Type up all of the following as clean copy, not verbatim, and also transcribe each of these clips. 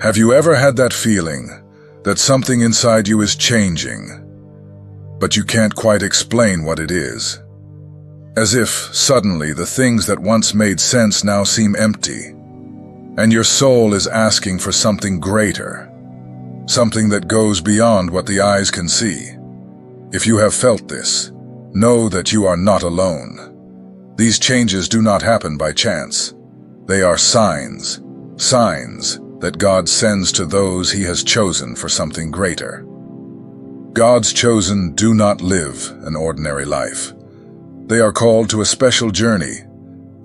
Have you ever had that feeling that something inside you is changing, but you can't quite explain what it is? As if suddenly the things that once made sense now seem empty, and your soul is asking for something greater, something that goes beyond what the eyes can see. If you have felt this, know that you are not alone. These changes do not happen by chance. They are signs that God sends to those He has chosen for something greater. God's chosen do not live an ordinary life. They are called to a special journey,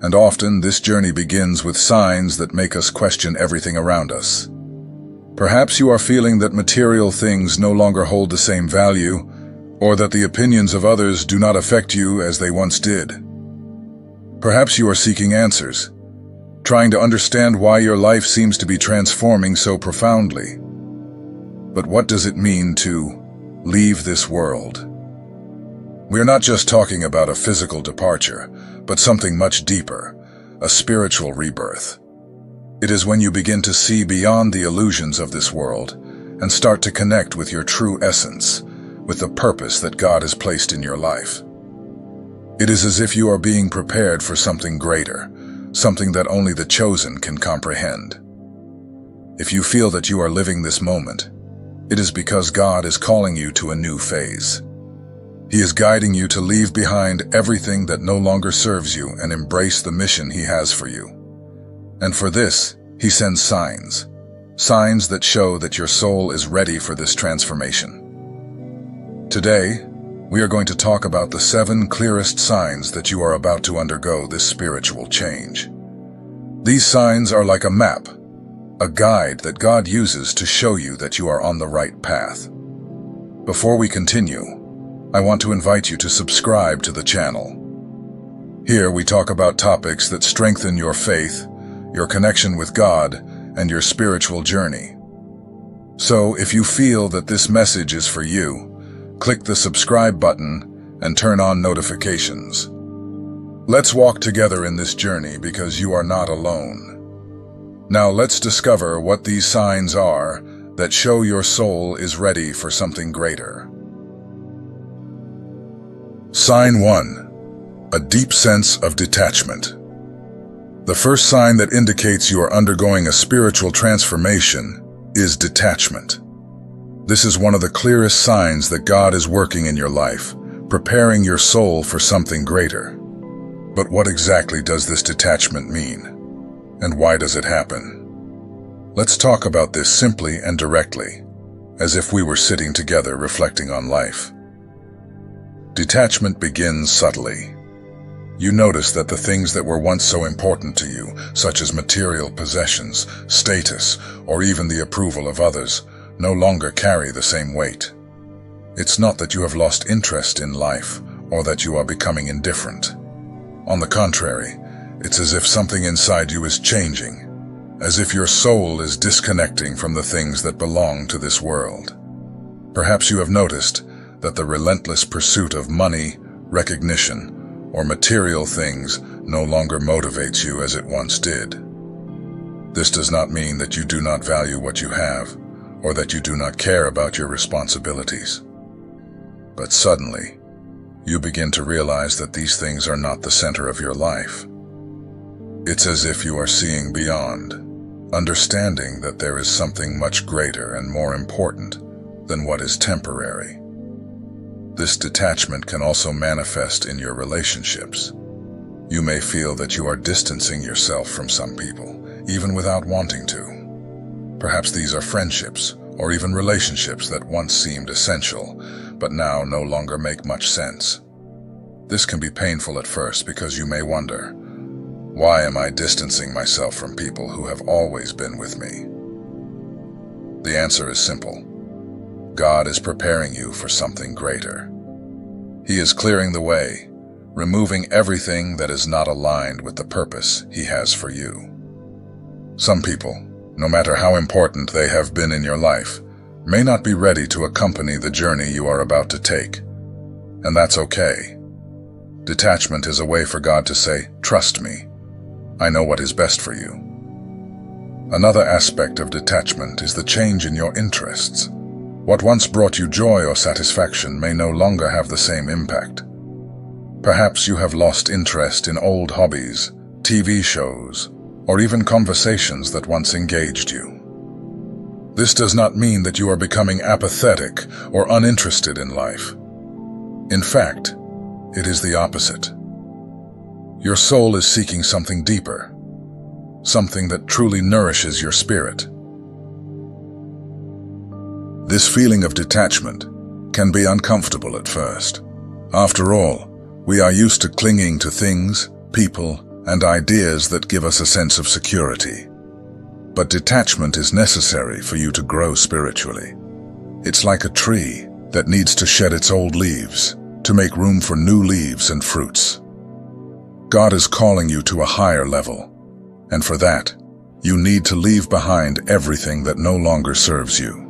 and often this journey begins with signs that make us question everything around us. Perhaps you are feeling that material things no longer hold the same value, or that the opinions of others do not affect you as they once did. Perhaps you are seeking answers, trying to understand why your life seems to be transforming so profoundly. But what does it mean to leave this world? We are not just talking about a physical departure, but something much deeper, a spiritual rebirth. It is when you begin to see beyond the illusions of this world and start to connect with your true essence, with the purpose that God has placed in your life. It is as if you are being prepared for something greater, something that only the chosen can comprehend. If you feel that you are living this moment, it is because God is calling you to a new phase. He is guiding you to leave behind everything that no longer serves you and embrace the mission He has for you. And for this, He sends signs that show that your soul is ready for this transformation. Today, we are going to talk about the 7 clearest signs that you are about to undergo this spiritual change. These signs are like a map, a guide that God uses to show you that you are on the right path. Before we continue, I want to invite you to subscribe to the channel. Here we talk about topics that strengthen your faith, your connection with God, and your spiritual journey. So if you feel that this message is for you, click the subscribe button and turn on notifications. Let's walk together in this journey because you are not alone. Now let's discover what these signs are that show your soul is ready for something greater. Sign 1. A deep sense of detachment. The first sign that indicates you are undergoing a spiritual transformation is detachment. This is one of the clearest signs that God is working in your life, preparing your soul for something greater. But what exactly does this detachment mean? And why does it happen? Let's talk about this simply and directly, as if we were sitting together reflecting on life. Detachment begins subtly. You notice that the things that were once so important to you, such as material possessions, status, or even the approval of others, no longer carry the same weight. It's not that you have lost interest in life or that you are becoming indifferent. On the contrary, it's as if something inside you is changing, as if your soul is disconnecting from the things that belong to this world. Perhaps you have noticed that the relentless pursuit of money, recognition, or material things no longer motivates you as it once did. This does not mean that you do not value what you have, or that you do not care about your responsibilities. But suddenly, you begin to realize that these things are not the center of your life. It's as if you are seeing beyond, understanding that there is something much greater and more important than what is temporary. This detachment can also manifest in your relationships. You may feel that you are distancing yourself from some people, even without wanting to. Perhaps these are friendships, or even relationships that once seemed essential, but now no longer make much sense. This can be painful at first because you may wonder, why am I distancing myself from people who have always been with me? The answer is simple. God is preparing you for something greater. He is clearing the way, removing everything that is not aligned with the purpose He has for you. Some people, no matter how important they have been in your life, may not be ready to accompany the journey you are about to take. And that's okay. Detachment is a way for God to say, "Trust me. I know what is best for you." Another aspect of detachment is the change in your interests. What once brought you joy or satisfaction may no longer have the same impact. Perhaps you have lost interest in old hobbies, TV shows, or even conversations that once engaged you. This does not mean that you are becoming apathetic or uninterested in life. In fact, it is the opposite. Your soul is seeking something deeper, something that truly nourishes your spirit. This feeling of detachment can be uncomfortable at first. After all, we are used to clinging to things, people, and ideas that give us a sense of security. But detachment is necessary for you to grow spiritually. It's like a tree that needs to shed its old leaves to make room for new leaves and fruits. God is calling you to a higher level, and for that, you need to leave behind everything that no longer serves you.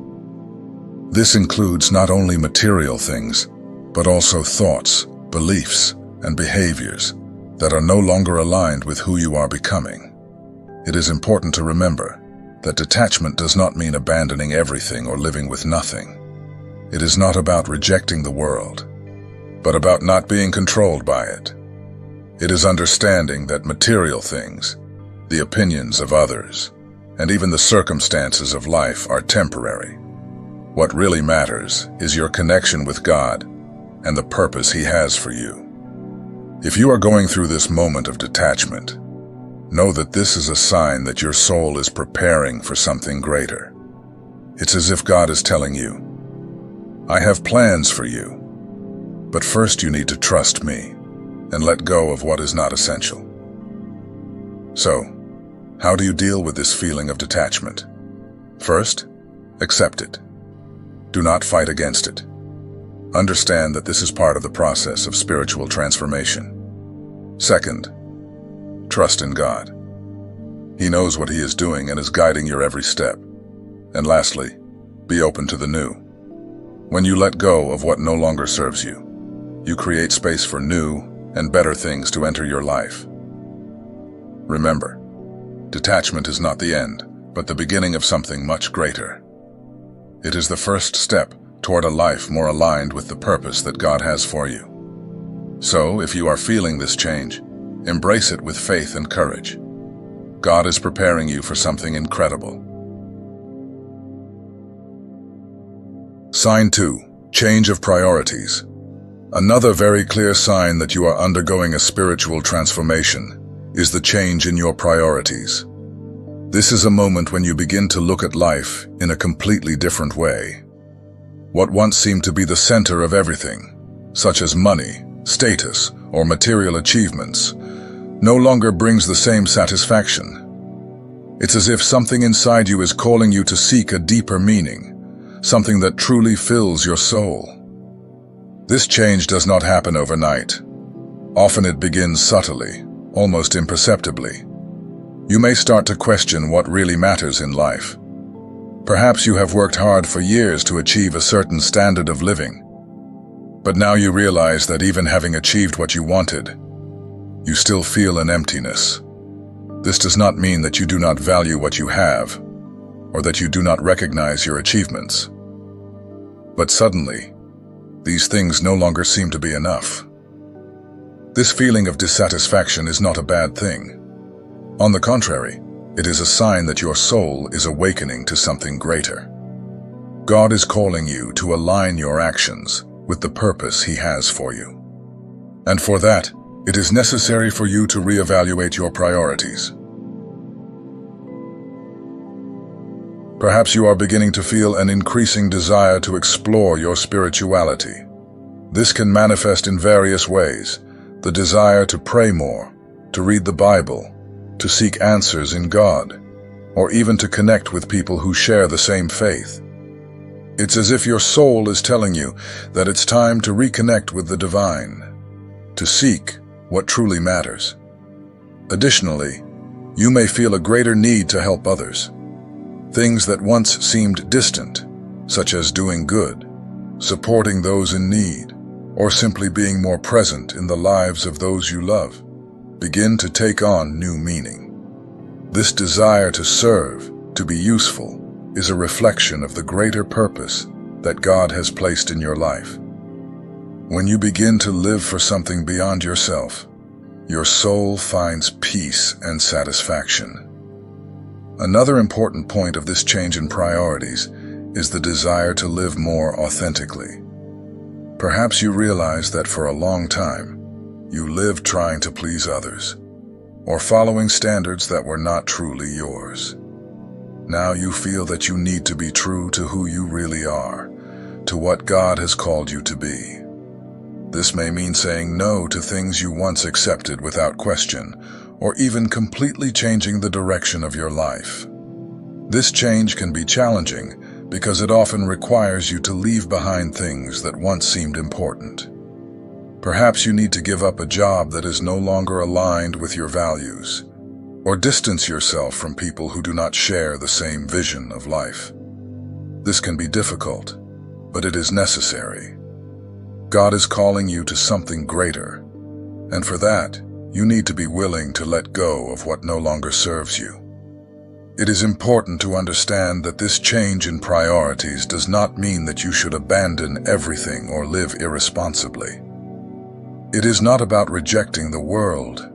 This includes not only material things, but also thoughts, beliefs, and behaviors that are no longer aligned with who you are becoming. It is important to remember that detachment does not mean abandoning everything or living with nothing. It is not about rejecting the world, but about not being controlled by it. It is understanding that material things, the opinions of others, and even the circumstances of life are temporary. What really matters is your connection with God and the purpose He has for you. If you are going through this moment of detachment, know that this is a sign that your soul is preparing for something greater. It's as if God is telling you, I have plans for you, but first you need to trust me and let go of what is not essential. So, how do you deal with this feeling of detachment? First, accept it. Do not fight against it. Understand that this is part of the process of spiritual transformation. Second, trust in God. He knows what He is doing and is guiding your every step. And lastly, be open to the new. When you let go of what no longer serves you, you create space for new and better things to enter your life. Remember, detachment is not the end, but the beginning of something much greater. It is the first step toward a life more aligned with the purpose that God has for you. So, if you are feeling this change, embrace it with faith and courage. God is preparing you for something incredible. Sign 2. Change of priorities. Another very clear sign that you are undergoing a spiritual transformation is the change in your priorities. This is a moment when you begin to look at life in a completely different way. What once seemed to be the center of everything, such as money, status, or material achievements, no longer brings the same satisfaction. It's as if something inside you is calling you to seek a deeper meaning, something that truly fills your soul. This change does not happen overnight. Often it begins subtly, almost imperceptibly. You may start to question what really matters in life. Perhaps you have worked hard for years to achieve a certain standard of living, but now you realize that even having achieved what you wanted, you still feel an emptiness. This does not mean that you do not value what you have, or that you do not recognize your achievements. But suddenly, these things no longer seem to be enough. This feeling of dissatisfaction is not a bad thing. On the contrary, it is a sign that your soul is awakening to something greater. God is calling you to align your actions with the purpose He has for you. And for that, it is necessary for you to reevaluate your priorities. Perhaps you are beginning to feel an increasing desire to explore your spirituality. This can manifest in various ways: the desire to pray more, to read the Bible, to seek answers in God, or even to connect with people who share the same faith. It's as if your soul is telling you that it's time to reconnect with the divine, to seek what truly matters. Additionally, you may feel a greater need to help others. Things that once seemed distant, such as doing good, supporting those in need, or simply being more present in the lives of those you love, begin to take on new meaning. This desire to serve to be useful is a reflection of the greater purpose that God has placed in your life. When you begin to live for something beyond yourself, your soul finds peace and satisfaction. Another important point of this change in priorities is the desire to live more authentically. Perhaps you realize that for a long time, you lived trying to please others, or following standards that were not truly yours. Now you feel that you need to be true to who you really are, to what God has called you to be. This may mean saying no to things you once accepted without question, or even completely changing the direction of your life. This change can be challenging because it often requires you to leave behind things that once seemed important. Perhaps you need to give up a job that is no longer aligned with your values, or distance yourself from people who do not share the same vision of life. This can be difficult, but it is necessary. God is calling you to something greater, and for that, you need to be willing to let go of what no longer serves you. It is important to understand that this change in priorities does not mean that you should abandon everything or live irresponsibly. It is not about rejecting the world,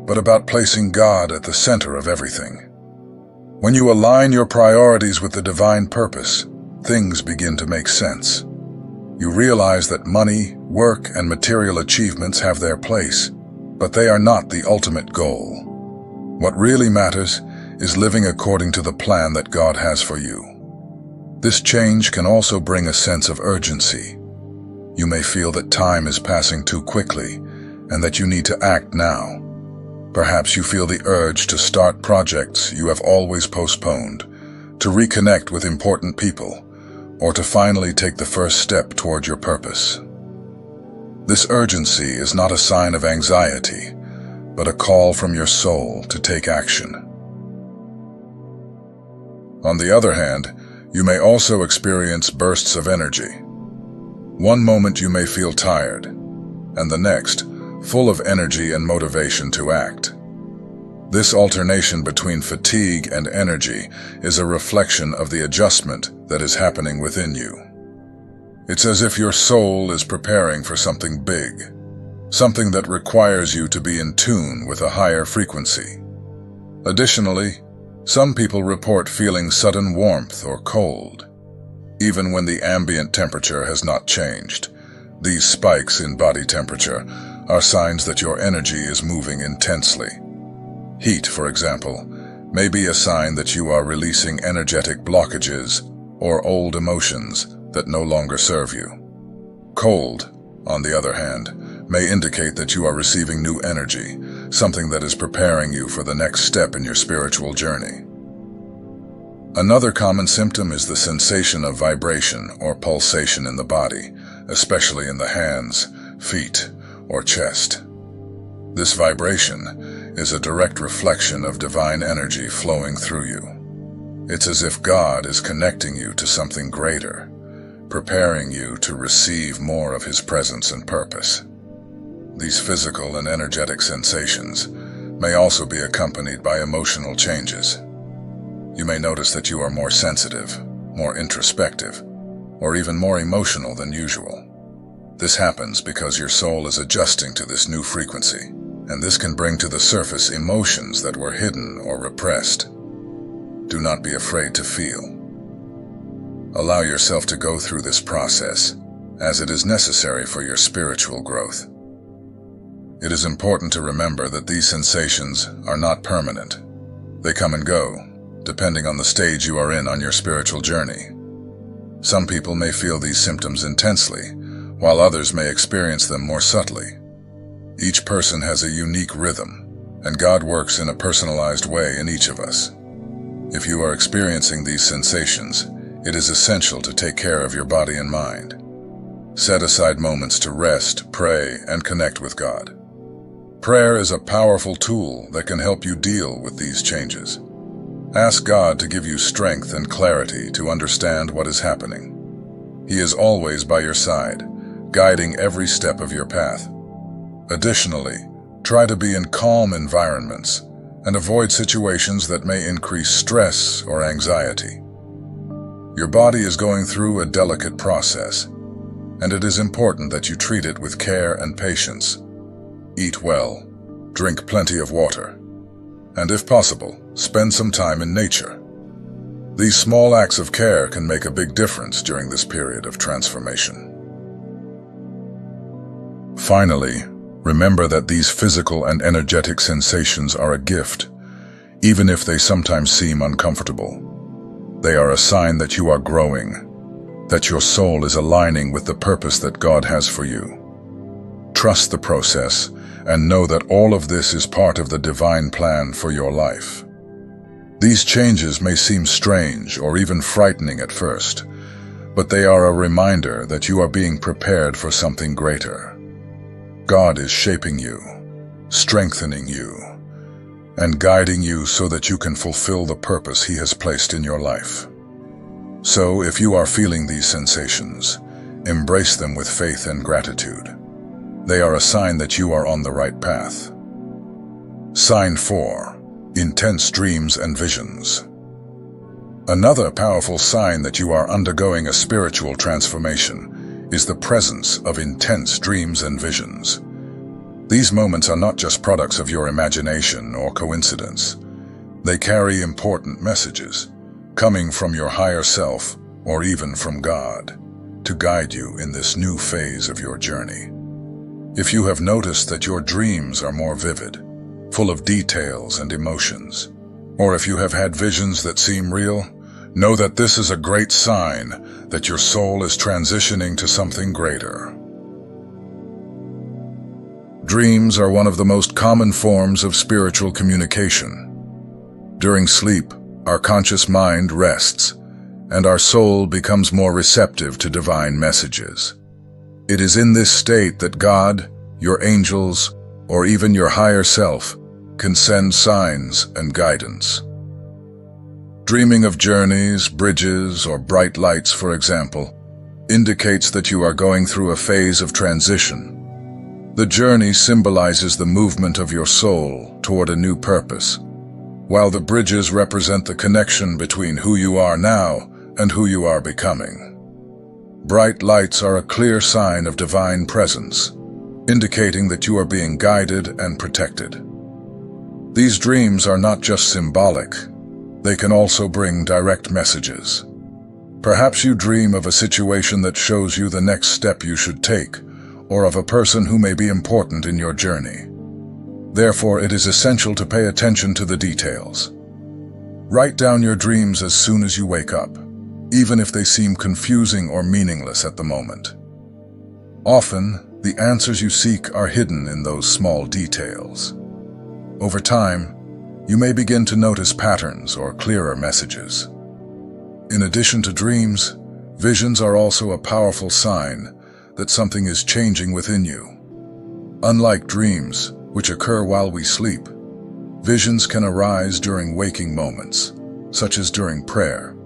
but about placing God at the center of everything. When you align your priorities with the divine purpose, things begin to make sense. You realize that money, work, and material achievements have their place, but they are not the ultimate goal. What really matters is living according to the plan that God has for you. This change can also bring a sense of urgency. You may feel that time is passing too quickly and that you need to act now. Perhaps you feel the urge to start projects you have always postponed, to reconnect with important people, or to finally take the first step toward your purpose. This urgency is not a sign of anxiety, but a call from your soul to take action. On the other hand, you may also experience bursts of energy. One moment you may feel tired, and the next, full of energy and motivation to act. This alternation between fatigue and energy is a reflection of the adjustment that is happening within you. It's as if your soul is preparing for something big, something that requires you to be in tune with a higher frequency. Additionally, some people report feeling sudden warmth or cold, even when the ambient temperature has not changed. These spikes in body temperature are signs that your energy is moving intensely. Heat, for example, may be a sign that you are releasing energetic blockages or old emotions that no longer serve you. Cold, on the other hand, may indicate that you are receiving new energy, something that is preparing you for the next step in your spiritual journey. Another common symptom is the sensation of vibration or pulsation in the body, especially in the hands, feet, or chest. This vibration is a direct reflection of divine energy flowing through you. It's as if God is connecting you to something greater, preparing you to receive more of His presence and purpose. These physical and energetic sensations may also be accompanied by emotional changes. You may notice that you are more sensitive, more introspective, or even more emotional than usual. This happens because your soul is adjusting to this new frequency, and this can bring to the surface emotions that were hidden or repressed. Do not be afraid to feel. Allow yourself to go through this process, as it is necessary for your spiritual growth. It is important to remember that these sensations are not permanent. They come and go, depending on the stage you are in on your spiritual journey. Some people may feel these symptoms intensely, while others may experience them more subtly. Each person has a unique rhythm, and God works in a personalized way in each of us. If you are experiencing these sensations, it is essential to take care of your body and mind. Set aside moments to rest, pray, and connect with God. Prayer is a powerful tool that can help you deal with these changes. Ask God to give you strength and clarity to understand what is happening. He is always by your side, guiding every step of your path. Additionally, try to be in calm environments, and avoid situations that may increase stress or anxiety. Your body is going through a delicate process, and it is important that you treat it with care and patience. Eat well, drink plenty of water, and if possible, spend some time in nature. These small acts of care can make a big difference during this period of transformation. Finally, remember that these physical and energetic sensations are a gift, even if they sometimes seem uncomfortable. They are a sign that you are growing, that your soul is aligning with the purpose that God has for you. Trust the process and know that all of this is part of the divine plan for your life. These changes may seem strange or even frightening at first, but they are a reminder that you are being prepared for something greater. God is shaping you, strengthening you, and guiding you so that you can fulfill the purpose He has placed in your life. So, if you are feeling these sensations, embrace them with faith and gratitude. They are a sign that you are on the right path. Sign 4. Intense dreams and visions. Another powerful sign that you are undergoing a spiritual transformation is the presence of intense dreams and visions. These moments are not just products of your imagination or coincidence. They carry important messages, coming from your higher self or even from God, to guide you in this new phase of your journey. If you have noticed that your dreams are more vivid, full of details and emotions, or if you have had visions that seem real, know that this is a great sign that your soul is transitioning to something greater. Dreams are one of the most common forms of spiritual communication. During sleep, our conscious mind rests, and our soul becomes more receptive to divine messages. It is in this state that God, your angels, or even your higher self can send signs and guidance. Dreaming of journeys, bridges, or bright lights, for example, indicates that you are going through a phase of transition. The journey symbolizes the movement of your soul toward a new purpose, while the bridges represent the connection between who you are now and who you are becoming. Bright lights are a clear sign of divine presence, indicating that you are being guided and protected. These dreams are not just symbolic, they can also bring direct messages. Perhaps you dream of a situation that shows you the next step you should take, or of a person who may be important in your journey. Therefore, it is essential to pay attention to the details. Write down your dreams as soon as you wake up, even if they seem confusing or meaningless at the moment. Often, the answers you seek are hidden in those small details. Over time, you may begin to notice patterns or clearer messages. In addition to dreams, visions are also a powerful sign that something is changing within you. Unlike dreams, which occur while we sleep, visions can arise during waking moments, such as during prayer,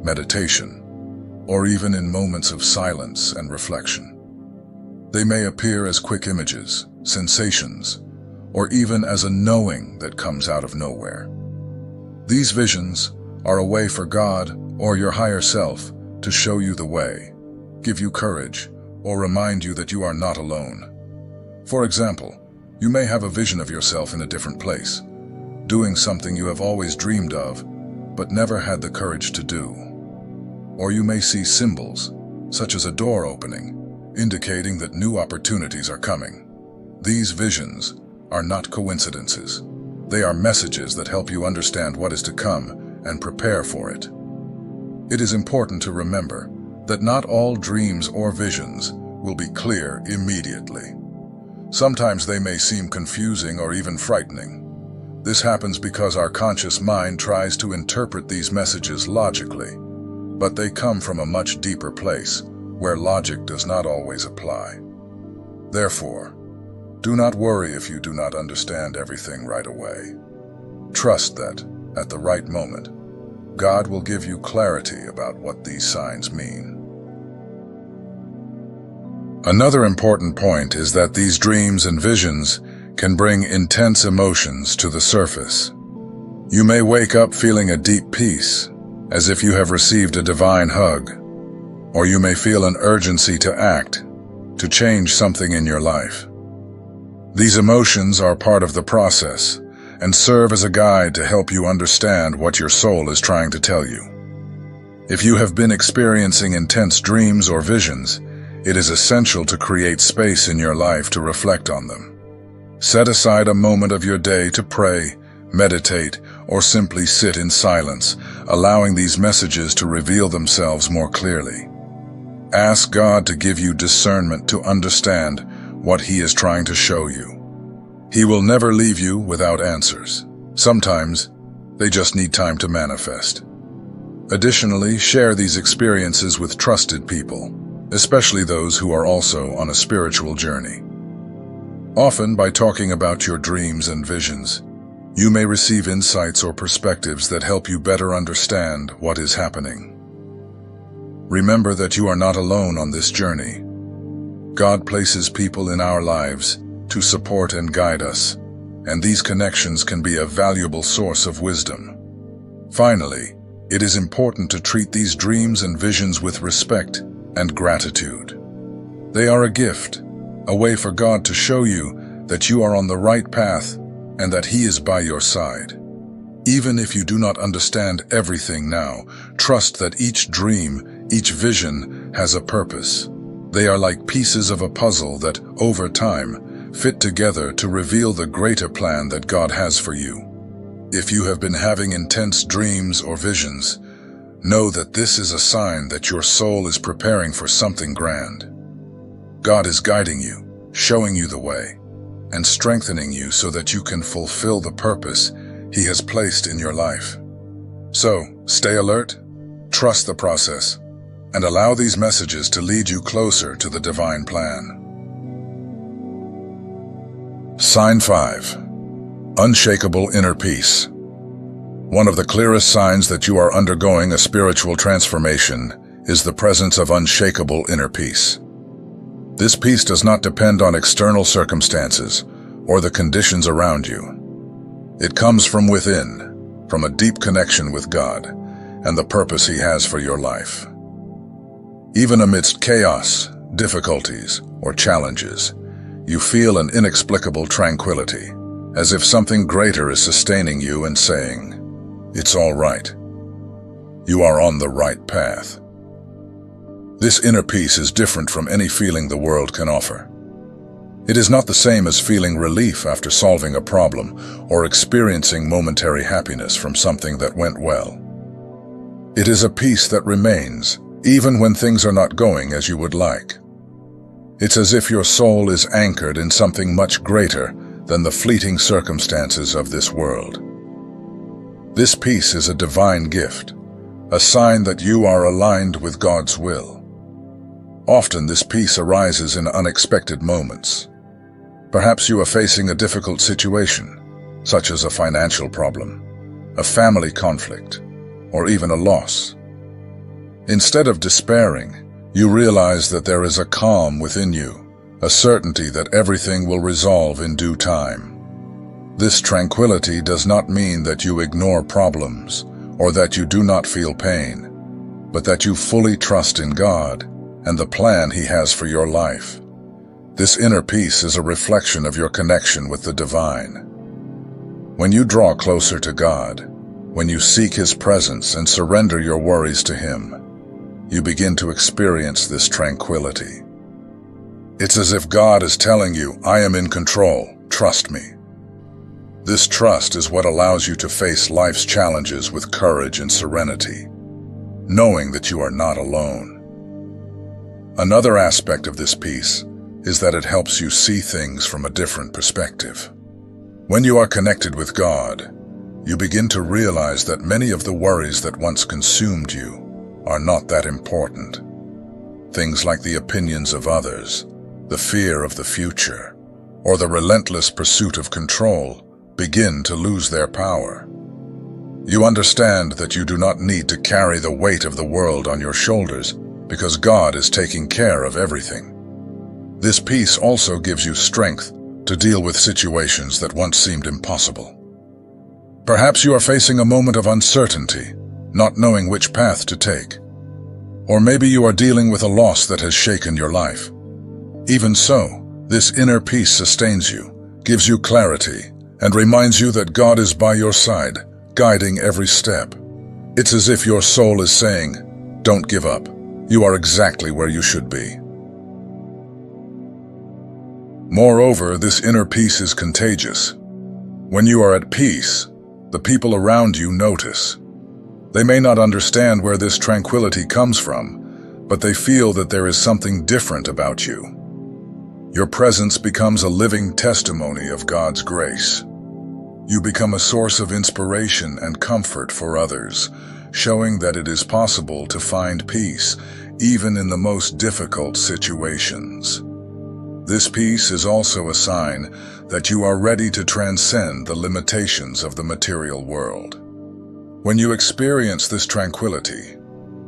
meditation, or even in moments of silence and reflection. They may appear as quick images, sensations, or even as a knowing that comes out of nowhere. These visions are a way for God or your higher self to show you the way, give you courage, or remind you that you are not alone. For example, you may have a vision of yourself in a different place, doing something you have always dreamed of, but never had the courage to do. Or you may see symbols, such as a door opening, indicating that new opportunities are coming. These visions are not coincidences. They are messages that help you understand what is to come and prepare for it. It is important to remember that not all dreams or visions will be clear immediately. Sometimes they may seem confusing or even frightening. This happens because our conscious mind tries to interpret these messages logically, but they come from a much deeper place where logic does not always apply. Therefore, do not worry if you do not understand everything right away. Trust that, at the right moment, God will give you clarity about what these signs mean. Another important point is that these dreams and visions can bring intense emotions to the surface. You may wake up feeling a deep peace, as if you have received a divine hug, or you may feel an urgency to act, to change something in your life. These emotions are part of the process and serve as a guide to help you understand what your soul is trying to tell you. If you have been experiencing intense dreams or visions, it is essential to create space in your life to reflect on them. Set aside a moment of your day to pray, meditate, or simply sit in silence, allowing these messages to reveal themselves more clearly. Ask God to give you discernment to understand what He is trying to show you. He will never leave you without answers. Sometimes, they just need time to manifest. Additionally, share these experiences with trusted people, especially those who are also on a spiritual journey. Often, by talking about your dreams and visions, you may receive insights or perspectives that help you better understand what is happening. Remember that you are not alone on this journey. God places people in our lives to support and guide us, and these connections can be a valuable source of wisdom. Finally, it is important to treat these dreams and visions with respect and gratitude. They are a gift, a way for God to show you that you are on the right path and that He is by your side. Even if you do not understand everything now, trust that each dream, each vision has a purpose. They are like pieces of a puzzle that, over time, fit together to reveal the greater plan that God has for you. If you have been having intense dreams or visions, know that this is a sign that your soul is preparing for something grand. God is guiding you, showing you the way, and strengthening you so that you can fulfill the purpose He has placed in your life. So, stay alert, trust the process, and allow these messages to lead you closer to the divine plan. Sign 5. Unshakable inner peace. One of the clearest signs that you are undergoing a spiritual transformation is the presence of unshakable inner peace. This peace does not depend on external circumstances or the conditions around you. It comes from within, from a deep connection with God and the purpose He has for your life. Even amidst chaos, difficulties, or challenges, you feel an inexplicable tranquility, as if something greater is sustaining you and saying, "It's all right. You are on the right path." This inner peace is different from any feeling the world can offer. It is not the same as feeling relief after solving a problem or experiencing momentary happiness from something that went well. It is a peace that remains, even when things are not going as you would like. It's as if your soul is anchored in something much greater than the fleeting circumstances of this world. This peace is a divine gift, a sign that you are aligned with God's will. Often this peace arises in unexpected moments. Perhaps you are facing a difficult situation, such as a financial problem, a family conflict, or even a loss. Instead of despairing, you realize that there is a calm within you, a certainty that everything will resolve in due time. This tranquility does not mean that you ignore problems or that you do not feel pain, but that you fully trust in God and the plan He has for your life. This inner peace is a reflection of your connection with the divine. When you draw closer to God, when you seek His presence and surrender your worries to Him, you begin to experience this tranquility. It's as if God is telling you, "I am in control, trust me." This trust is what allows you to face life's challenges with courage and serenity, knowing that you are not alone. Another aspect of this peace is that it helps you see things from a different perspective. When you are connected with God, you begin to realize that many of the worries that once consumed you are not that important. Things like the opinions of others, the fear of the future, or the relentless pursuit of control begin to lose their power. You understand that you do not need to carry the weight of the world on your shoulders because God is taking care of everything. This peace also gives you strength to deal with situations that once seemed impossible. Perhaps you are facing a moment of uncertainty, not knowing which path to take. Or maybe you are dealing with a loss that has shaken your life. Even so, this inner peace sustains you, gives you clarity, and reminds you that God is by your side, guiding every step. It's as if your soul is saying, "Don't give up. You are exactly where you should be." Moreover, this inner peace is contagious. When you are at peace, the people around you notice. They may not understand where this tranquility comes from, but they feel that there is something different about you. Your presence becomes a living testimony of God's grace. You become a source of inspiration and comfort for others, showing that it is possible to find peace even in the most difficult situations. This peace is also a sign that you are ready to transcend the limitations of the material world. When you experience this tranquility,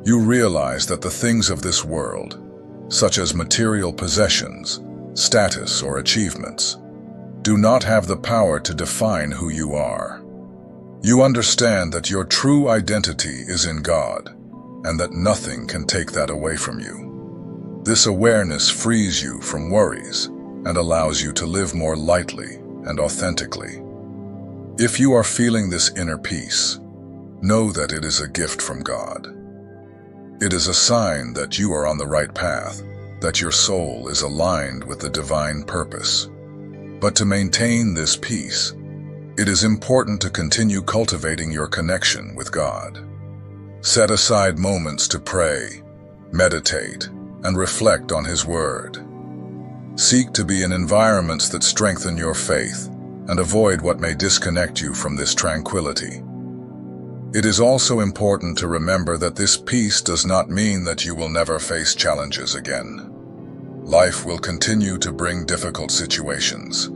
you realize that the things of this world, such as material possessions, status, or achievements, do not have the power to define who you are. You understand that your true identity is in God, and that nothing can take that away from you. This awareness frees you from worries and allows you to live more lightly and authentically. If you are feeling this inner peace, know that it is a gift from God. It is a sign that you are on the right path, that your soul is aligned with the divine purpose. But to maintain this peace, it is important to continue cultivating your connection with God. Set aside moments to pray, meditate, and reflect on His Word. Seek to be in environments that strengthen your faith and avoid what may disconnect you from this tranquility. It is also important to remember that this peace does not mean that you will never face challenges again. Life will continue to bring difficult situations,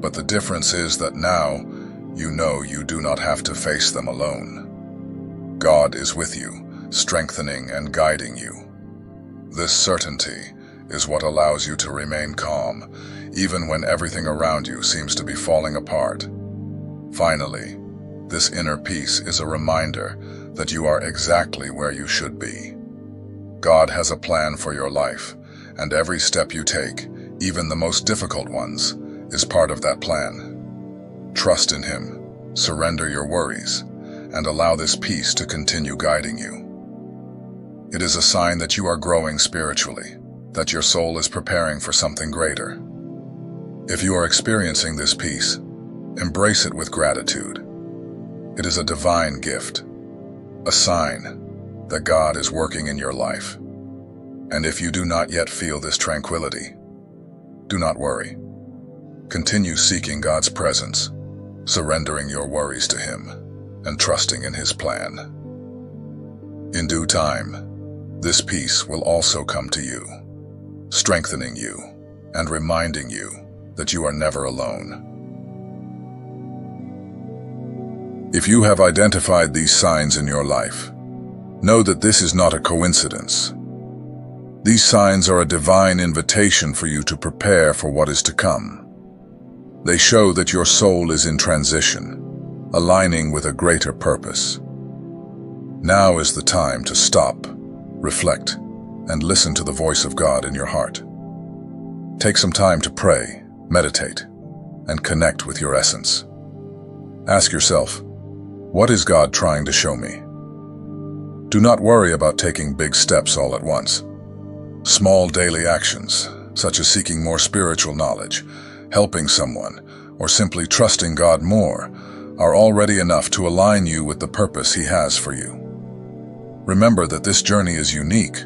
but the difference is that now you know you do not have to face them alone. God is with you, strengthening and guiding you. This certainty is what allows you to remain calm, even when everything around you seems to be falling apart. Finally, this inner peace is a reminder that you are exactly where you should be. God has a plan for your life, and every step you take, even the most difficult ones, is part of that plan. Trust in Him, surrender your worries, and allow this peace to continue guiding you. It is a sign that you are growing spiritually, that your soul is preparing for something greater. If you are experiencing this peace, embrace it with gratitude. It is a divine gift, a sign that God is working in your life. And if you do not yet feel this tranquility, do not worry. Continue seeking God's presence, surrendering your worries to Him, and trusting in His plan. In due time, this peace will also come to you, strengthening you and reminding you that you are never alone. If you have identified these signs in your life, know that this is not a coincidence. These signs are a divine invitation for you to prepare for what is to come. They show that your soul is in transition, aligning with a greater purpose. Now is the time to stop, reflect, and listen to the voice of God in your heart. Take some time to pray, meditate, and connect with your essence. Ask yourself, what is God trying to show me? Do not worry about taking big steps all at once. Small daily actions, such as seeking more spiritual knowledge, helping someone, or simply trusting God more, are already enough to align you with the purpose He has for you. Remember that this journey is unique,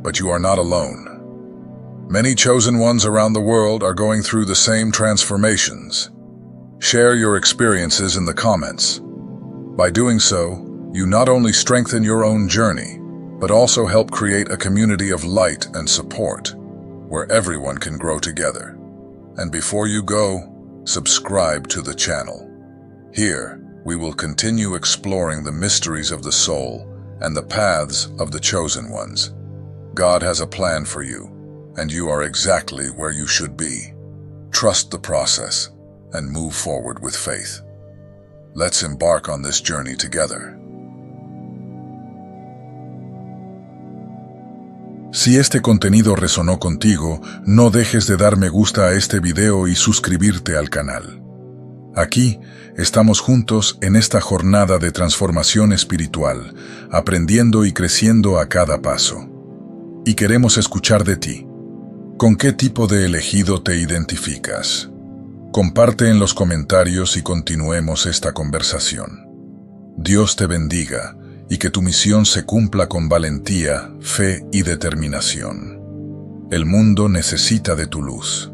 but you are not alone. Many chosen ones around the world are going through the same transformations. Share your experiences in the comments. By doing so, you not only strengthen your own journey, but also help create a community of light and support, where everyone can grow together. And before you go, subscribe to the channel. Here, we will continue exploring the mysteries of the soul and the paths of the chosen ones. God has a plan for you, and you are exactly where you should be. Trust the process and move forward with faith. Let's embark on this journey together. Si este contenido resonó contigo, no dejes de dar me gusta a este video y suscribirte al canal. Aquí estamos juntos en esta jornada de transformación espiritual, aprendiendo y creciendo a cada paso. Y queremos escuchar de ti. ¿Con qué tipo de elegido te identificas? Comparte en los comentarios y continuemos esta conversación. Dios te bendiga y que tu misión se cumpla con valentía, fe y determinación. El mundo necesita de tu luz.